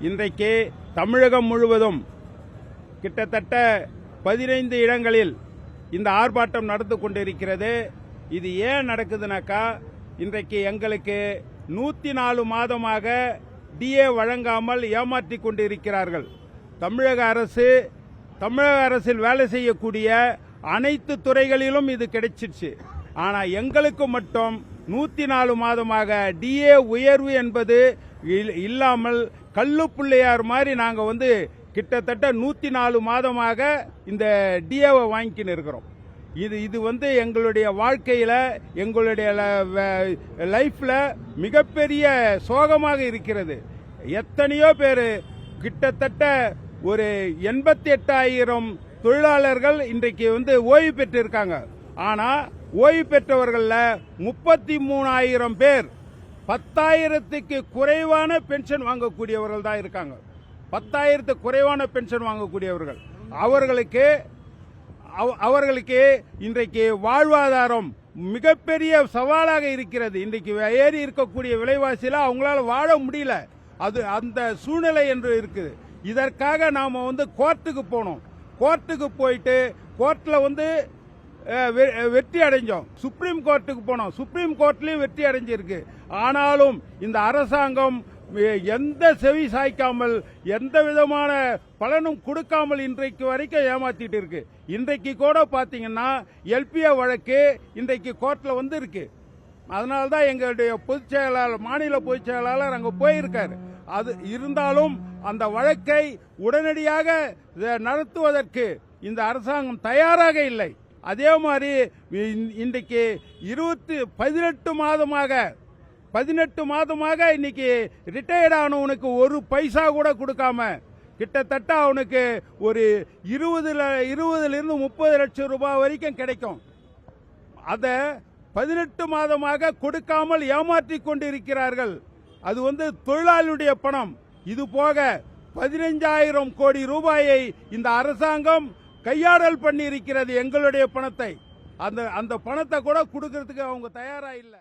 இன்றைக்கு தமிழகம் முழுவதும் கிட்டத்தட்ட 15 இடங்களில் இந்த ஆர்ப்பாட்டம் நடந்து கொண்டிருக்கிறது. இது ஏன் நடக்குதுனாக்கா, இன்றைக்கு எங்களுக்கு 104 மாதமாக டிஏ வழங்காமல் ஏமாற்றி கொண்டிருக்கிறார்கள். தமிழக அரசில் வேலை செய்யக்கூடிய அனைத்து துறைகளிலும் இது கிடைச்சிருச்சு. ஆனால் எங்களுக்கு மட்டும் 104 மாதமாக டிஏ உயர்வு என்பது இல்லாமல் கல்லு பிள்ளையார் மாதிரி நாங்கள் கிட்டத்தட்ட 104 மாதமாக இந்த டிஏவை வாங்கிக்கின்னு இருக்கிறோம். இது எங்களுடைய வாழ்க்கையில், எங்களுடைய லைஃப்பில் மிகப்பெரிய சோகமாக இருக்கிறது. எத்தனையோ பேர், கிட்டத்தட்ட ஒரு 88,000 தொழிலாளர்கள் இன்றைக்கு ஓய்வு பெற்றிருக்காங்க. ஆனால் ஓய்வு பெற்றவர்களில் 33,000 பேர் 10,000க்கு குறைவான பென்ஷன் வாங்கக்கூடியவர்கள் தான் இருக்காங்க. 10,000க்கு குறைவான பென்ஷன் வாங்கக்கூடியவர்கள். அவர்களுக்கு இன்றைக்கு வாழ்வாதாரம் மிகப்பெரிய சவாலாக இருக்கிறது. இன்றைக்கு ஏறி இருக்கக்கூடிய விலைவாசியில் அவங்களால வாழ முடியல. அது அந்த சூழ்நிலை என்று இருக்குது. இதற்காக நாம் கோர்ட்டுக்கு போனோம். கோர்ட்டுக்கு போயிட்டு கோர்ட்டில் வெற்றி அடைஞ்சோம். சுப்ரீம் கோர்ட்டுக்கு போனோம். சுப்ரீம் கோர்ட்லயும் வெற்றி அடைஞ்சிருக்கு. ஆனாலும் இந்த அரசாங்கம் எந்த செவி சாய்க்காமல், எந்த விதமான பலனும் கொடுக்காமல் இன்றைக்கு வரைக்கும் ஏமாத்திட்டு இருக்கு. இன்றைக்கு கூட பாத்தீங்கன்னா எல்பிஏ வழக்கு இன்றைக்கு கோர்ட்ல இருக்கு. அதனால்தான் எங்களுடைய பொதுச் செயலாளர், மாநில பொதுச் செயலாளர் அங்க போயிருக்காரு. அது இருந்தாலும் அந்த வழக்கை உடனடியாக நடத்துவதற்கு இந்த அரசாங்கம் தயாராக இல்லை. அதே மாதிரி இன்றைக்கு 18 மாதமாக இன்னைக்கு ரிட்டையர்ட் ஆனவனுக்கு ஒரு பைசா கூட கொடுக்காம கிட்டத்தட்ட அவனுக்கு ஒரு 20 - 30 லட்சம் ரூபாய் வரைக்கும் கிடைக்கும். அதை 18 மாதமாக கொடுக்காமல் ஏமாற்றி கொண்டிருக்கிறார்கள். அது தொழிலாளியுடைய பணம். இது போக 15,000 கோடி ரூபாயை இந்த அரசாங்கம் கையாடல் பண்ணி இருக்கிறது, எங்களுடைய பணத்தை. அந்த பணத்தை கூட கொடுக்கிறதுக்கு அவங்க தயாரா இல்லை.